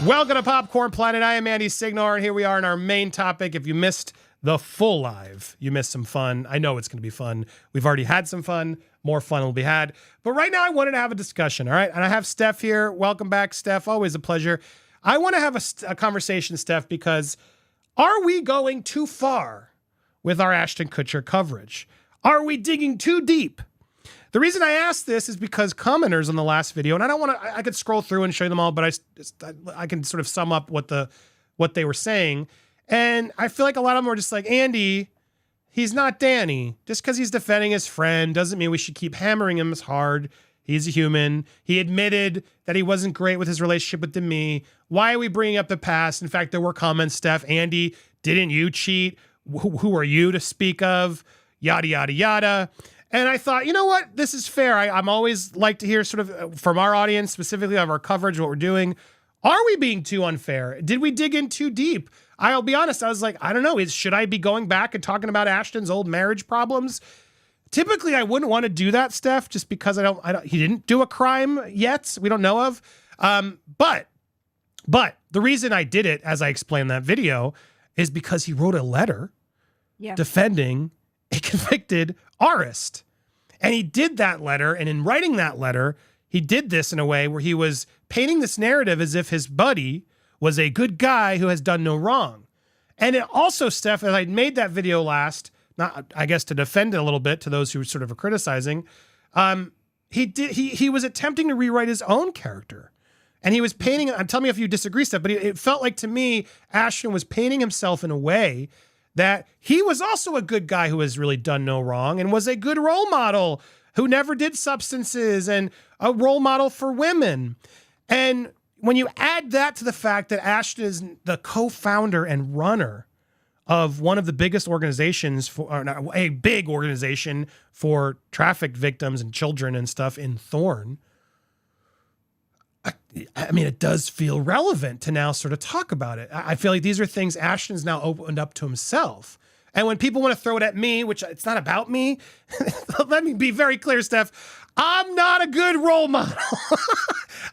Welcome to Popcorn Planet. I am Andy Signor, and here we are in our main topic. If you missed the full live, you missed some fun. I know it's going to be fun. We've already had some fun. More fun will be had. But right now, I wanted to have a discussion, all right? And I have Steph here. Welcome back, Steph. Always a pleasure. I want to have a conversation, Steph, because are we going too far with our Ashton Kutcher coverage? Are we digging too deep? The reason I asked this is because commenters on the last video, and I don't want to, I could scroll through and show you them all, but I can sort of sum up what they were saying. And I feel like a lot of them were just like, Andy, he's not Danny. Just because he's defending his friend doesn't mean we should keep hammering him as hard. He's a human. He admitted that he wasn't great with his relationship with Demi. Why are we bringing up the past? In fact, there were comments, Steph, Andy, didn't you cheat? Who are you to speak of? Yada, yada, yada. And I thought, you know what? This is fair. I'm always like to hear sort of from our audience, specifically of our coverage, what we're doing. Are we being too unfair? Did we dig in too deep? I'll be honest. I was like, I don't know. Should I be going back and talking about Ashton's old marriage problems? Typically, I wouldn't want to do that, Steph, just because he didn't do a crime yet. We don't know of. But the reason I did it, as I explained in that video, is because he wrote a letter defending a convicted artist. And he did that letter, and in writing that letter, he did this in a way where he was painting this narrative as if his buddy was a good guy who has done no wrong. And it also, Steph, as I made that video last, not I guess to defend it a little bit to those who sort of are criticizing, he was attempting to rewrite his own character. And he was painting, tell me if you disagree, Steph, but it felt like to me, Ashton was painting himself in a way that he was also a good guy who has really done no wrong and was a good role model who never did substances and a role model for women. And when you add that to the fact that Ashton is the co-founder and runner of one of the biggest organizations a big organization for trafficked victims and children and stuff in Thorn, I mean, it does feel relevant to now sort of talk about it. I feel like these are things Ashton's now opened up to himself. And when people want to throw it at me, which it's not about me, let me be very clear, Steph. I'm not a good role model.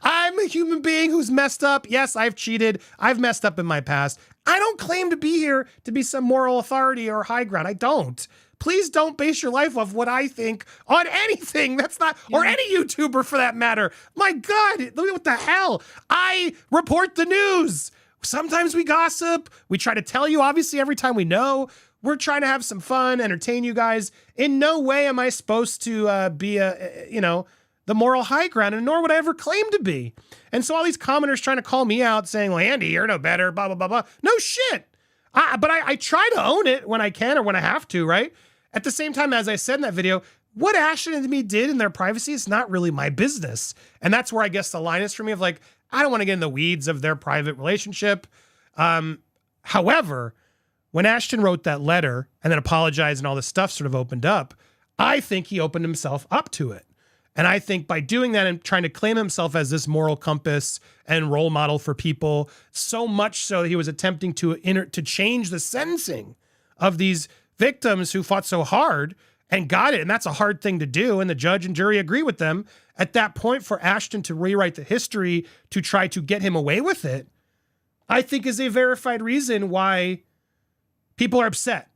I'm a human being who's messed up. Yes, I've cheated. I've messed up in my past. I don't claim to be here to be some moral authority or high ground. I don't. Please don't base your life off what I think on anything. That's not, or any YouTuber for that matter. My God, what the hell? I report the news. Sometimes we gossip. We try to tell you, obviously, every time we know. We're trying to have some fun, entertain you guys. In no way am I supposed to be the moral high ground, and nor would I ever claim to be. And so all these commenters trying to call me out saying, well, Andy, you're no better, blah, blah, blah, blah. No shit. But I try to own it when I can or when I have to, right? At the same time, as I said in that video, what Ashton and me did in their privacy is not really my business. And that's where I guess the line is for me of like, I don't want to get in the weeds of their private relationship. However, when Ashton wrote that letter and then apologized and all this stuff sort of opened up, I think he opened himself up to it. And I think by doing that and trying to claim himself as this moral compass and role model for people, so much so that he was attempting to change the sentencing of these victims who fought so hard and got it. And that's a hard thing to do. And the judge and jury agree with them. At that point, for Ashton to rewrite the history to try to get him away with it, I think is a verified reason why people are upset.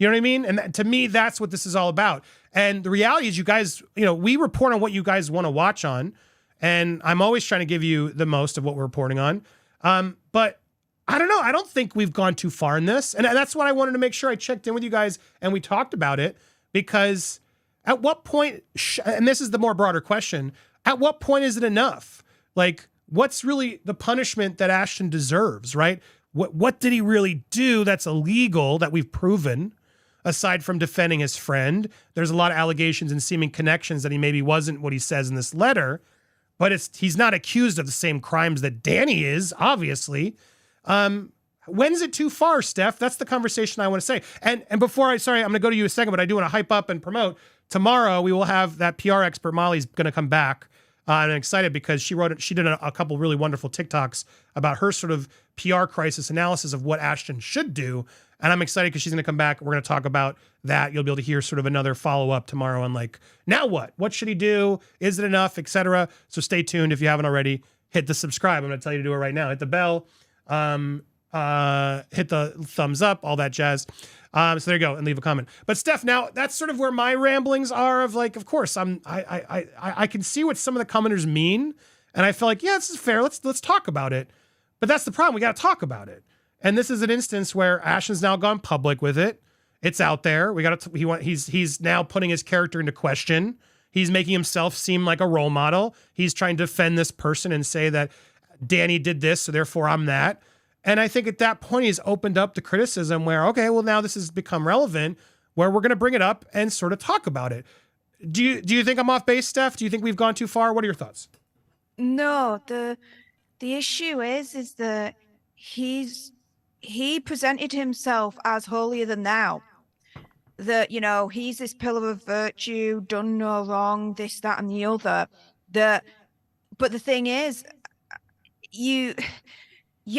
You know what I mean? And to me, that's what this is all about. And the reality is you guys, we report on what you guys want to watch on. And I'm always trying to give you the most of what we're reporting on. But I don't know. I don't think we've gone too far in this. And that's what I wanted to make sure I checked in with you guys and we talked about it. Because at what point, and this is the more broader question, at what point is it enough? Like, what's really the punishment that Ashton deserves, right? What did he really do that's illegal that we've proven, aside from defending his friend? There's a lot of allegations and seeming connections that he maybe wasn't what he says in this letter, but he's not accused of the same crimes that Danny is, obviously. When's it too far, Steph? That's the conversation I want to say. And before I'm going to go to you a second, but I do want to hype up and promote. Tomorrow we will have that PR expert, Molly's going to come back. I'm excited because she did a couple really wonderful TikToks about her sort of PR crisis analysis of what Ashton should do. And I'm excited because she's going to come back. We're going to talk about that. You'll be able to hear sort of another follow-up tomorrow on like, now what? What should he do? Is it enough? Etc. So stay tuned if you haven't already. hit the subscribe. I'm going to tell you to do it right now. Hit the bell, hit the thumbs up, all that jazz. So there you go, and leave a comment. But Steph, now that's sort of where my ramblings are of like, of course, I can see what some of the commenters mean, and I feel like, yeah, this is fair. Let's talk about it. But that's the problem. We got to talk about it. And this is an instance where Ashton's now gone public with it. It's out there. He's now putting his character into question. He's making himself seem like a role model. He's trying to defend this person and say that Danny did this, so therefore I'm that. And I think at that point, he's opened up the criticism where, okay, well, now this has become relevant, where we're going to bring it up and sort of talk about it. Do you think I'm off base, Steph? Do you think we've gone too far? What are your thoughts? No, the issue is that he presented himself as holier than thou. That, you know, he's this pillar of virtue, done no wrong, this, that, and the other. But the thing is, you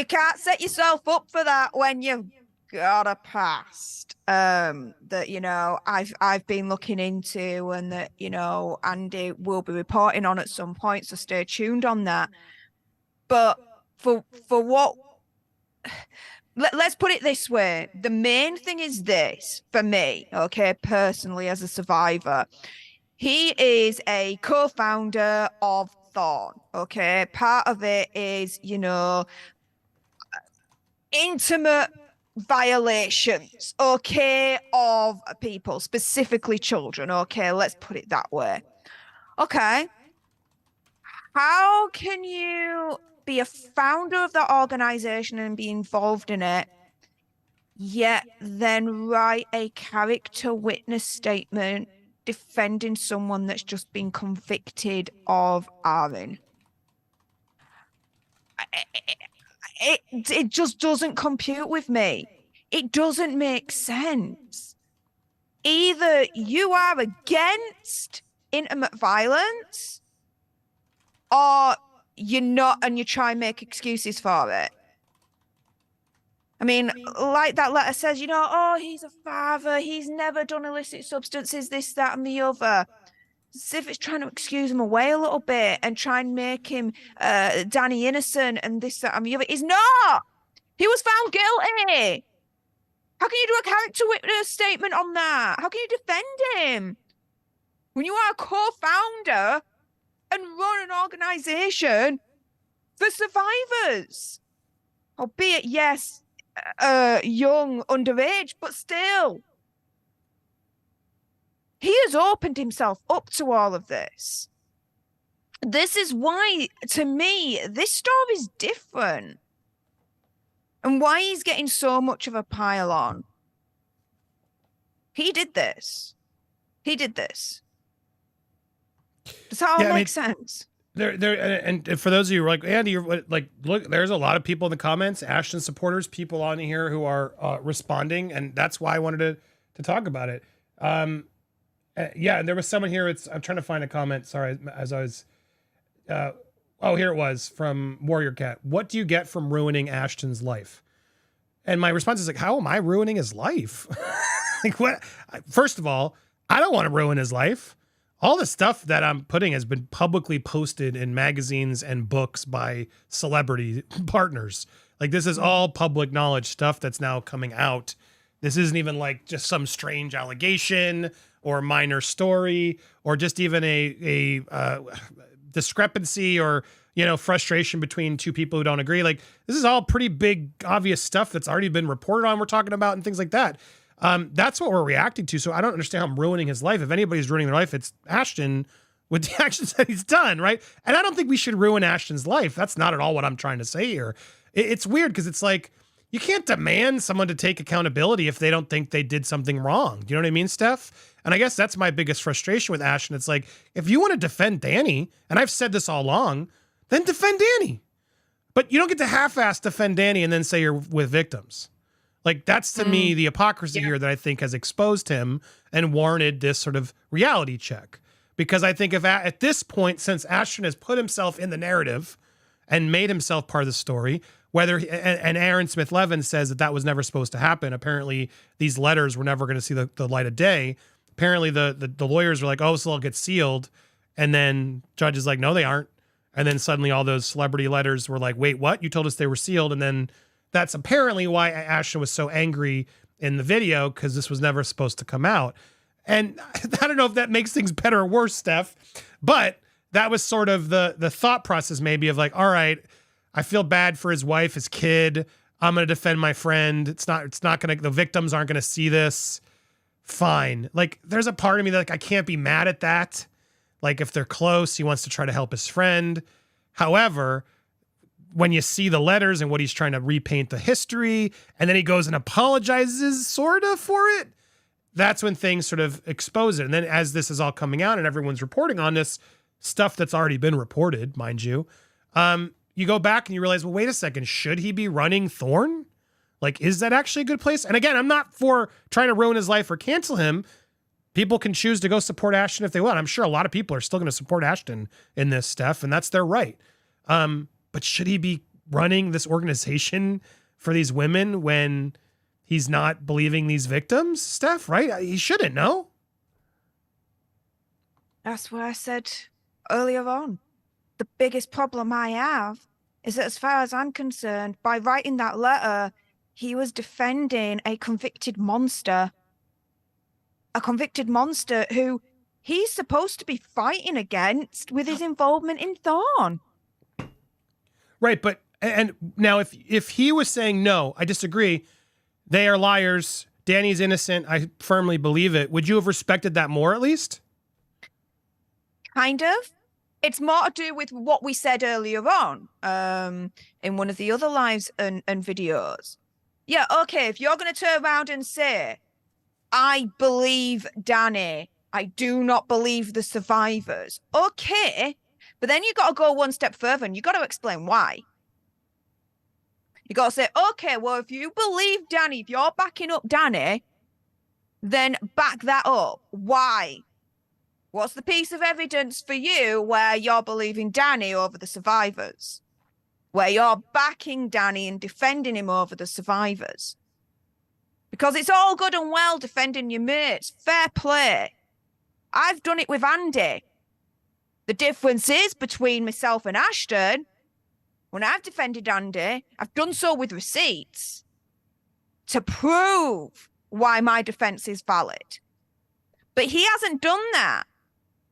can't set yourself up for that when you've got a past that, you know, I've been looking into, and that, you know, Andy will be reporting on at some point, so stay tuned on that. But for what, let's put it this way, the main thing is this for me, okay, personally as a survivor. He is a co-founder of Thorn, okay? Part of it is, you know, intimate violations, okay, of people, specifically children, okay? Let's put it that way. Okay. How can you be a founder of the organization and be involved in it, yet then write a character witness statement defending someone that's just been convicted of arson? It just doesn't compute with me. It doesn't make sense. Either you are against intimate violence, or you're not, and you try and make excuses for it. I mean, like that letter says, you know, oh, he's a father, he's never done illicit substances, this, that, and the other. As if it's trying to excuse him away a little bit and try and make him Danny innocent and this, that, and the other. He's not. He was found guilty. How can you do a character witness statement on that? How can you defend him when you are a co-founder and run an organization for survivors? Albeit, yes, young, underage, but still. He has opened himself up to all of this. This is why, to me, this story is different. And why he's getting so much of a pile on. He did this. He did this. Does that all make sense? And for those of you who are like, Andy, you're like, look, there's a lot of people in the comments, Ashton supporters, people on here who are responding, and that's why I wanted to talk about it. Yeah, and there was someone here. I'm trying to find a comment. Sorry, as I was. Oh, here it was from Warrior Cat. What do you get from ruining Ashton's life? And my response is like, how am I ruining his life? Like, what? First of all, I don't want to ruin his life. All the stuff that I'm putting has been publicly posted in magazines and books by celebrity partners. Like, this is all public knowledge stuff that's now coming out. This isn't even like just some strange allegation or minor story or just even a discrepancy or, you know, frustration between two people who don't agree. Like, this is all pretty big, obvious stuff that's already been reported on, we're talking about, and things like that. That's what we're reacting to. So I don't understand how I'm ruining his life. If anybody's ruining their life, it's Ashton with the actions that he's done, right? And I don't think we should ruin Ashton's life. That's not at all what I'm trying to say here. It's weird because it's like, you can't demand someone to take accountability if they don't think they did something wrong. Do you know what I mean, Steph? And I guess that's my biggest frustration with Ashton. It's like, if you want to defend Danny, and I've said this all along, then defend Danny. But you don't get to half-ass defend Danny and then say you're with victims. Like, that's to me the hypocrisy here that I think has exposed him and warranted this sort of reality check. Because I think if at this point, since Ashton has put himself in the narrative and made himself part of the story, and Aaron Smith-Levin says that was never supposed to happen. Apparently, these letters were never going to see the light of day. Apparently, the lawyers were like, oh, so they'll get sealed. And then judge is like, no, they aren't. And then suddenly all those celebrity letters were like, wait, what? You told us they were sealed. And then that's apparently why Ashton was so angry in the video, because this was never supposed to come out. And I don't know if that makes things better or worse, Steph, but that was sort of the thought process maybe of like, all right, I feel bad for his wife, his kid. I'm going to defend my friend. It's not going to, the victims aren't going to see this. Fine. Like, there's a part of me that like, I can't be mad at that. Like, if they're close, he wants to try to help his friend. However, when you see the letters and what he's trying to repaint the history, and then he goes and apologizes sort of for it, that's when things sort of expose it. And then as this is all coming out and everyone's reporting on this stuff that's already been reported, mind you, you go back and you realize, well, wait a second, should he be running Thorn? Like, is that actually a good place? And again, I'm not for trying to ruin his life or cancel him. People can choose to go support Ashton if they want. I'm sure a lot of people are still going to support Ashton in this, Steph, and that's their right. But should he be running this organization for these women when he's not believing these victims, Steph, right? He shouldn't, no? That's what I said earlier on. The biggest problem I have is that, as far as I'm concerned, by writing that letter, he was defending a convicted monster. A convicted monster who he's supposed to be fighting against with his involvement in Thorn. Right, but and now if he was saying, no, I disagree, they are liars, Danny's innocent, I firmly believe it, would you have respected that more at least? Kind of. It's more to do with what we said earlier on in one of the other lives and videos. Yeah, okay, if you're going to turn around and say, I believe Danny, I do not believe the survivors. Okay, but then you got to go one step further and you got to explain why. You got to say, okay, well, if you believe Danny, if you're backing up Danny, then back that up. Why? What's the piece of evidence for you where you're believing Danny over the survivors? Where you're backing Danny and defending him over the survivors? Because it's all good and well defending your mates. Fair play. I've done it with Andy. The difference is between myself and Ashton, when I've defended Andy, I've done so with receipts to prove why my defense is valid. But he hasn't done that.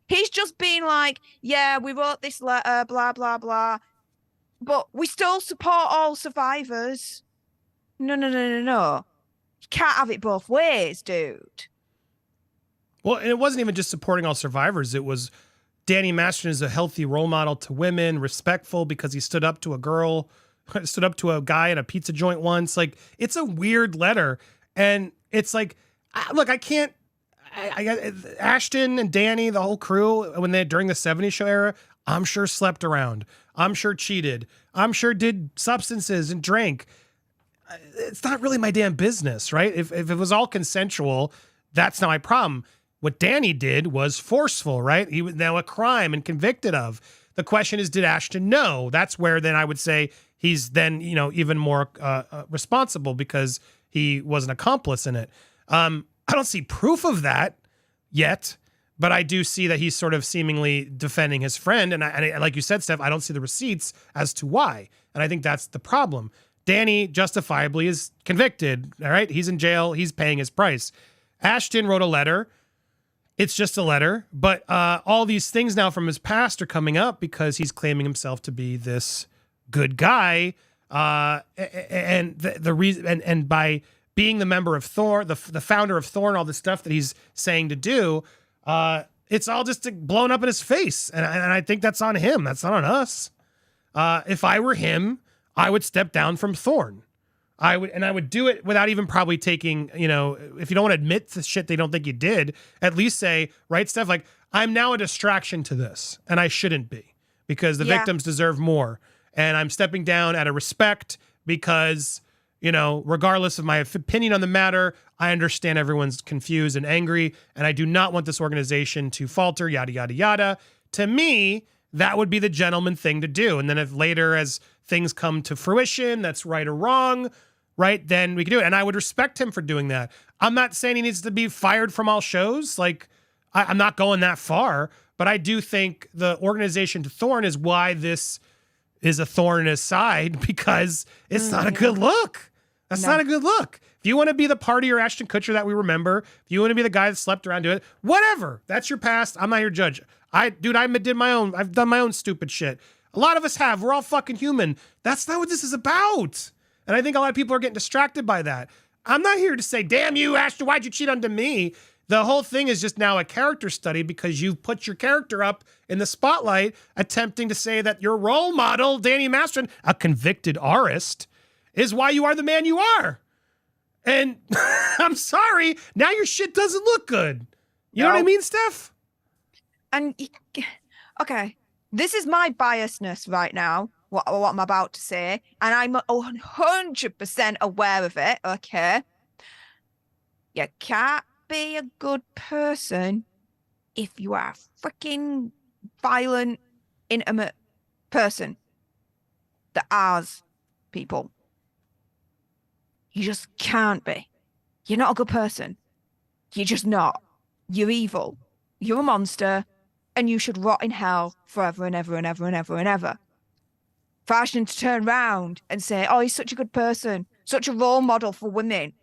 He's just been like, yeah, we wrote this letter, blah, blah, blah. But we still support all survivors. No. You can't have it both ways, dude. Well, and it wasn't even just supporting all survivors. It was Danny Masterson is a healthy role model to women, respectful because he stood up to a girl, stood up to a guy in a pizza joint once. Like, it's a weird letter. And it's like, look, I can't, I got Ashton and Danny, the whole crew, when they during the 70s show era, I'm sure slept around. I'm sure cheated. I'm sure did substances and drank. It's not really my damn business, right? If it was all consensual, that's not my problem. What Danny did was forceful, right? He was now a crime and convicted of. The question is, did Ashton know? That's where then I would say he's then, even more responsible because he was an accomplice in it. I don't see proof of that yet, but I do see that he's sort of seemingly defending his friend. And like you said, Steph, I don't see the receipts as to why. And I think that's the problem. Danny justifiably is convicted, all right? He's in jail. He's paying his price. Ashton wrote a letter. It's just a letter, but all these things now from his past are coming up because he's claiming himself to be this good guy. And the reason, and by being the member of Thorn, the founder of Thorn, all the stuff that he's saying to do, it's all just blown up in his face. And I think that's on him. That's not on us. If I were him, I would step down from Thorn. I would do it without even probably taking, if you don't want to admit the shit they don't think you did, at least say, right, Steph, like, I'm now a distraction to this, and I shouldn't be, because the victims deserve more. And I'm stepping down out of respect because, regardless of my opinion on the matter, I understand everyone's confused and angry, and I do not want this organization to falter, yada, yada, yada. To me, that would be the gentleman thing to do. And then if later, as things come to fruition, that's right or wrong, right, then we can do it. And I would respect him for doing that. I'm not saying he needs to be fired from all shows. Like, I'm not going that far, But I do think the organization to thorn is why this is a thorn in his side, because it's not a good look. That's not a good look. If you want to be the partier Ashton Kutcher that we remember, if you want to be the guy that slept around doing it, whatever. That's your past. I'm not your judge. I've done my own stupid shit. A lot of us have. We're all fucking human. That's not what this is about. And I think a lot of people are getting distracted by that. I'm not here to say, damn you, Ashton, why'd you cheat onto me? The whole thing is just now a character study because you've put your character up in the spotlight, attempting to say that your role model, Danny Masterson, a convicted artist, is why you are the man you are. And I'm sorry, now your shit doesn't look good. You know what I mean, Steph? And, okay, this is my biasness right now, what I'm about to say, and I'm 100% aware of it, okay? You can't be a good person if you are a freaking violent, intimate person that ars people. You just can't be. You're not a good person. You're just not. You're evil. You're a monster, and you should rot in hell forever and ever and ever and ever and ever. For Ashton to turn around and say, oh, he's such a good person, such a role model for women.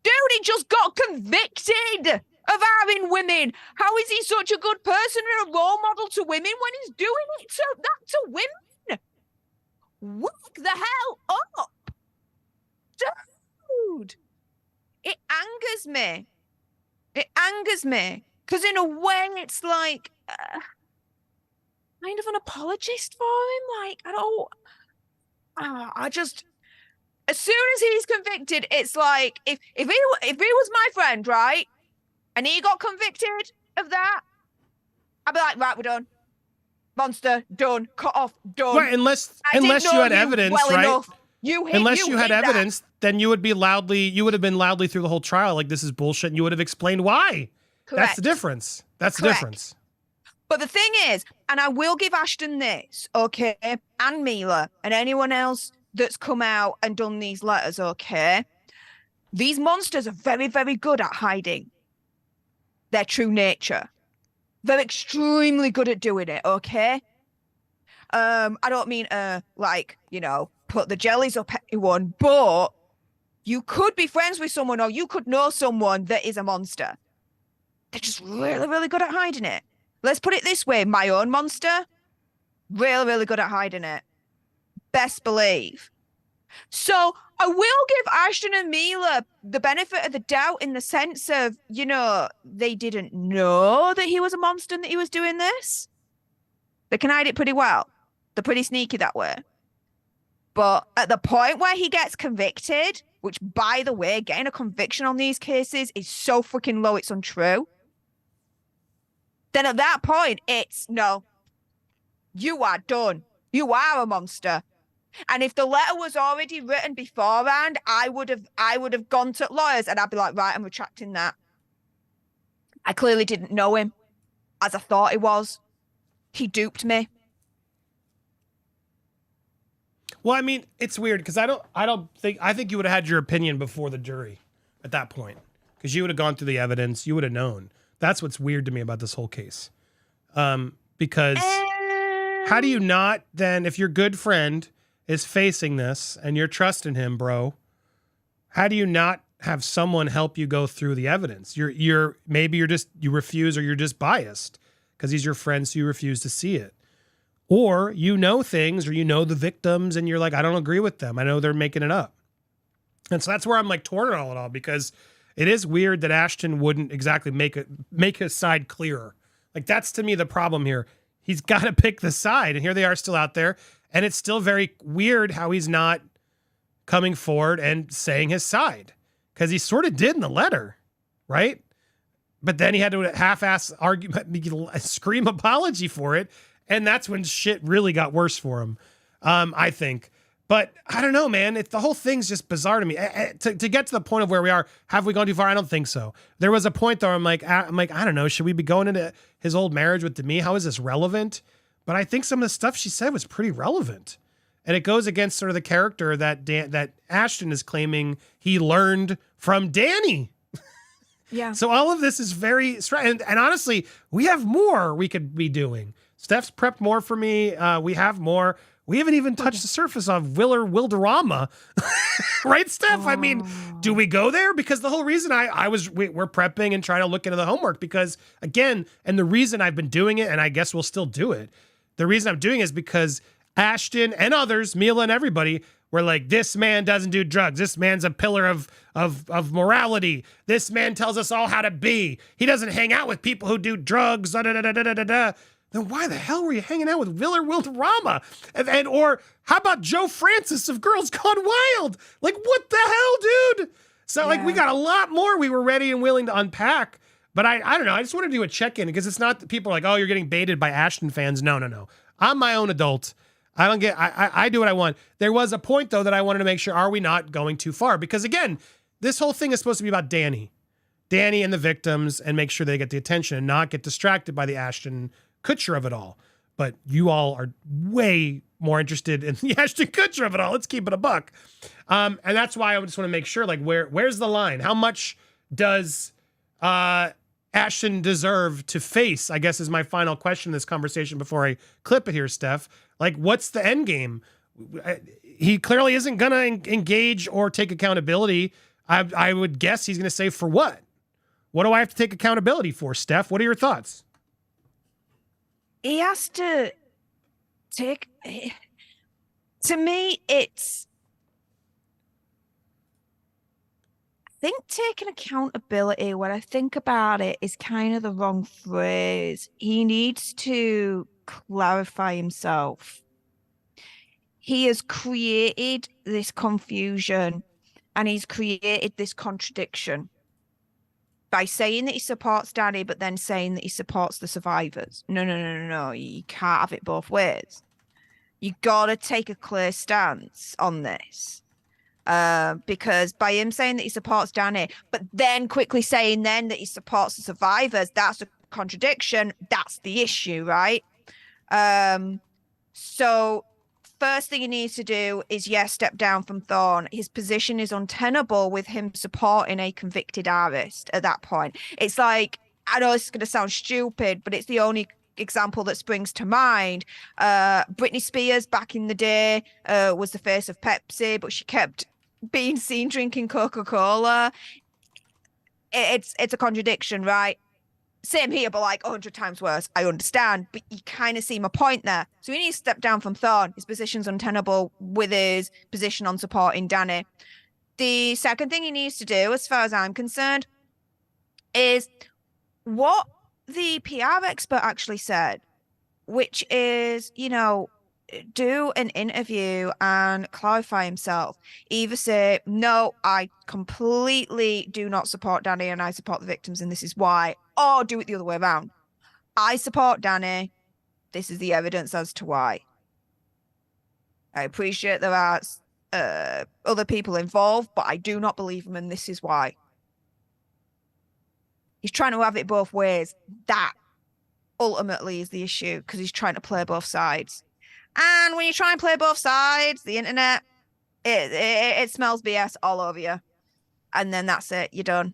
Dude, he just got convicted of harming women. How is he such a good person and a role model to women when he's doing it to women? Wake the hell up. Dude, it angers me. It angers me. Because in a way, it's like kind of an apologist for him. Like, I just, as soon as he's convicted, it's like, if he was my friend, right, and he got convicted of that, I'd be like, right, we're done. Monster, done. Cut off, done. Right, unless you had evidence, well right? Enough. Unless you had evidence, then you would have been loudly through the whole trial, like this is bullshit, and you would have explained why. Correct. That's the difference. That's the difference. But the thing is, and I will give Ashton this, okay, and Mila, and anyone else that's come out and done these letters, okay, these monsters are very, very good at hiding their true nature. They're extremely good at doing it, okay? I don't mean, like, you know, put the jellies up anyone, but you could be friends with someone or you could know someone that is a monster. They're just really, really good at hiding it. Let's put it this way. My own monster, really, really good at hiding it. Best believe. So I will give Ashton and Mila the benefit of the doubt in the sense of, you know, they didn't know that he was a monster and that he was doing this. They can hide it pretty well. They're pretty sneaky that way. But at the point where he gets convicted, which, by the way, getting a conviction on these cases is so freaking low, it's untrue. Then at that point, it's, no, you are done. You are a monster. And if the letter was already written beforehand, I would have gone to lawyers and I'd be like, right, I'm retracting that. I clearly didn't know him as I thought he was. He duped me. Well, I mean, it's weird because I think you would have had your opinion before the jury at that point because you would have gone through the evidence. You would have known. That's what's weird to me about this whole case. Because how do you not then, if your good friend is facing this and you're trusting him, bro, how do you not have someone help you go through the evidence? You refuse or you're just biased because he's your friend, so you refuse to see it. Or you know things or you know the victims and you're like, I don't agree with them. I know they're making it up. And so that's where I'm like torn on it all because it is weird that Ashton wouldn't exactly make his side clearer. Like that's to me the problem here. He's got to pick the side and here they are still out there. And it's still very weird how he's not coming forward and saying his side because he sort of did in the letter, right? But then he had to half-ass scream apology for it. And that's when shit really got worse for him, I think. But I don't know, man. The whole thing's just bizarre to me. To get to the point of where we are, have we gone too far? I don't think so. There was a point though, I'm like, I don't know. Should we be going into his old marriage with Demi? How is this relevant? But I think some of the stuff she said was pretty relevant. And it goes against sort of the character that Ashton is claiming he learned from Danny. Yeah. So all of this is very, and honestly, we have more we could be doing. Steph's prepped more for me. We have more. We haven't even touched the surface of Wilderama. Right, Steph? I mean, do we go there? Because the whole reason we're prepping and trying to look into the homework because, again, and the reason I've been doing it, and I guess we'll still do it, the reason I'm doing it is because Ashton and others, Mila and everybody, were like, this man doesn't do drugs. This man's a pillar of morality. This man tells us all how to be. He doesn't hang out with people who do drugs. Da, da, da, da, da, da, da. Then why the hell were you hanging out with Wilderama? Or how about Joe Francis of Girls Gone Wild? Like, what the hell, dude? So, like, we got a lot more we were ready and willing to unpack. But I don't know. I just want to do a check-in because it's not that people are like, oh, you're getting baited by Ashton fans. No. I'm my own adult. I do what I want. There was a point, though, that I wanted to make sure, are we not going too far? Because, again, this whole thing is supposed to be about Danny and the victims and make sure they get the attention and not get distracted by the Ashton Kutcher of it all. But you all are way more interested in the Ashton Kutcher of it all. Let's keep it a buck. And that's why I just want to make sure, like, where's the line? How much does Ashton deserve to face, I guess is my final question in this conversation before I clip it here, Steph. Like, what's the end game? He clearly isn't going to engage or take accountability. I would guess he's going to say, for what? What do I have to take accountability for, Steph? What are your thoughts? He has to take... To me, it's... I think taking accountability, when I think about it, is kind of the wrong phrase. He needs to clarify himself. He has created this confusion and he's created this contradiction by saying that he supports Danny, but then saying that he supports the survivors. No. You can't have it both ways. You gotta take a clear stance on this. Because by him saying that he supports Danny, but then quickly saying then that he supports the survivors, that's a contradiction. That's the issue, right? So first thing he needs to do is, step down from Thorn. His position is untenable with him supporting a convicted artist at that point. It's like, I know this is going to sound stupid, but it's the only example that springs to mind. Britney Spears back in the day was the face of Pepsi, but she kept being seen drinking Coca-Cola. It's a contradiction, right? Same here, but like 100 times worse. I understand, but you kind of see my point there. So he needs to step down from Thorn. His position's untenable with his position on supporting Danny. The second thing he needs to do, as far as I'm concerned, is what the PR expert actually said, which is, do an interview and clarify himself. Either say, no, I completely do not support Danny and I support the victims and this is why, or do it the other way around. I support Danny. This is the evidence as to why. I appreciate there are other people involved, but I do not believe him and this is why. He's trying to have it both ways. That ultimately is the issue because he's trying to play both sides. And when you try and play both sides, the internet, it smells BS all over you. And then that's it. You're done.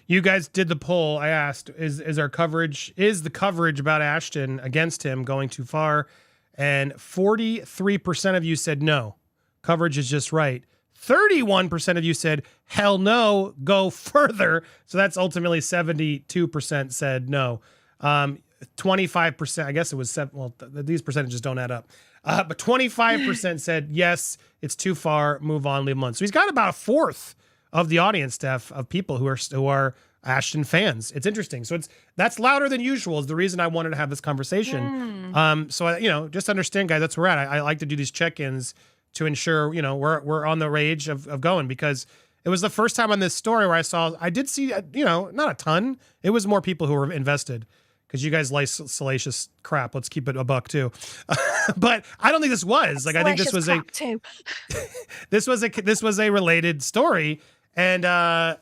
You guys did the poll. I asked, is the coverage about Ashton against him going too far? And 43% of you said no. Coverage is just right. 31% of you said, hell no, go further. So that's ultimately 72% said no. 25%, I guess it was these percentages don't add up. But 25% said, yes, it's too far, move on, leave him alone. So he's got about a fourth of the audience, Steph, of people who are Ashton fans. It's interesting. So that's louder than usual is the reason I wanted to have this conversation. So, just understand, guys, that's where we're at. I like to do these check-ins to ensure, we're on the rage of going, because it was the first time on this story where I did see, not a ton. It was more people who were invested. Because you guys like salacious crap. Let's keep it a buck too. But I don't think this was like, I think this was this was a related story. And, I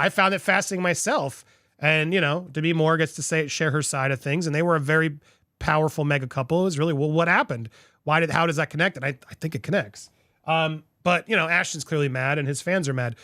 found it fascinating myself. And, Demi Moore gets to share her side of things. And they were a very powerful mega couple. It was really, well, what happened? How does that connect? And I think it connects. But, Ashton's clearly mad and his fans are mad.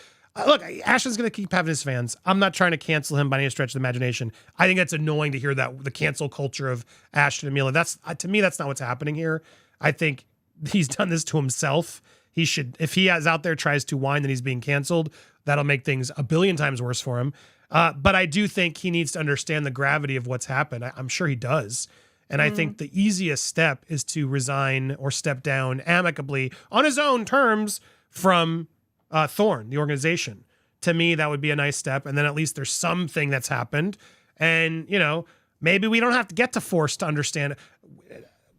Look, Ashton's going to keep having his fans. I'm not trying to cancel him by any stretch of the imagination. I think it's annoying to hear that the cancel culture of Ashton and Mila. That's to me, that's not what's happening here. I think he's done this to himself. He should, if he is out there tries to whine that he's being canceled, that'll make things a billion times worse for him. But I do think he needs to understand the gravity of what's happened. I'm sure he does. And I think the easiest step is to resign or step down amicably on his own terms from Thorn, the organization. To me, that would be a nice step. And then at least there's something that's happened. And, you know, maybe we don't have to get to force to understand.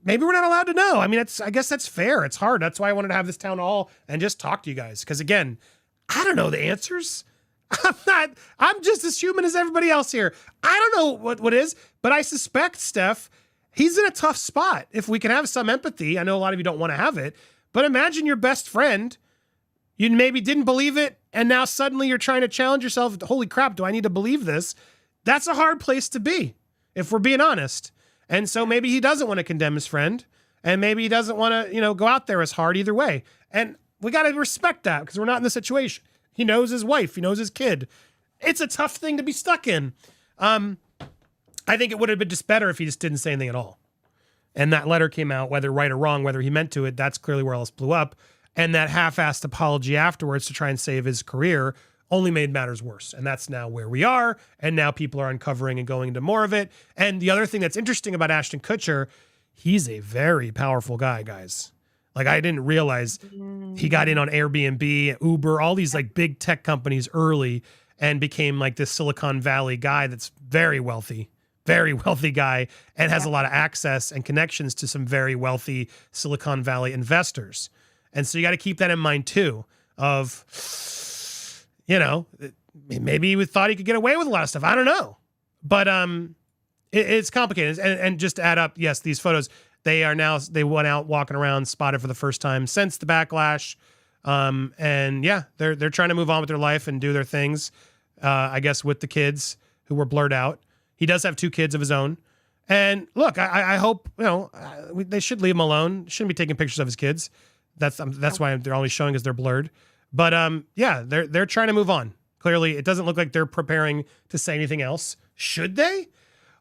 Maybe we're not allowed to know. I mean, I guess that's fair. It's hard. That's why I wanted to have this town hall and just talk to you guys. Because again, I don't know the answers. I'm just as human as everybody else here. I don't know what is, but I suspect, Steph, he's in a tough spot. If we can have some empathy, I know a lot of you don't want to have it, but imagine your best friend, you maybe didn't believe it, and now suddenly you're trying to challenge yourself. Holy crap, do I need to believe this? That's a hard place to be, if we're being honest. And so maybe he doesn't want to condemn his friend, and maybe he doesn't want to, go out there as hard either way. And we got to respect that because we're not in the situation. He knows his wife. He knows his kid. It's a tough thing to be stuck in. I think it would have been just better if he just didn't say anything at all. And that letter came out, whether right or wrong, whether he meant to it, that's clearly where else blew up. And that half-assed apology afterwards to try and save his career only made matters worse. And that's now where we are. And now people are uncovering and going into more of it. And the other thing that's interesting about Ashton Kutcher, he's a very powerful guy, guys. Like, I didn't realize he got in on Airbnb, Uber, all these like big tech companies early and became like this Silicon Valley guy that's very wealthy guy and has a lot of access and connections to some very wealthy Silicon Valley investors. And so you got to keep that in mind too of, maybe he thought he could get away with a lot of stuff. I don't know. But it's complicated. And just to add up, yes, these photos, they went out walking around spotted for the first time since the backlash. And yeah, they're trying to move on with their life and do their things, I guess, with the kids who were blurred out. He does have 2 kids of his own. And look, I hope, they should leave him alone. Shouldn't be taking pictures of his kids. That's why they're only showing as they're blurred. But yeah, they're trying to move on. Clearly, it doesn't look like they're preparing to say anything else. Should they?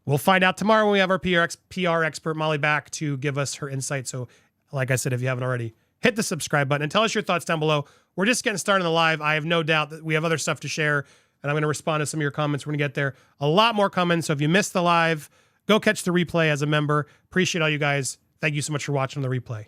We'll find out tomorrow when we have our PR expert, Molly, back to give us her insight. So like I said, if you haven't already, hit the subscribe button and tell us your thoughts down below. We're just getting started on the live. I have no doubt that we have other stuff to share, and I'm going to respond to some of your comments. We're going to get there. A lot more coming. So if you missed the live, go catch the replay as a member. Appreciate all you guys. Thank you so much for watching the replay.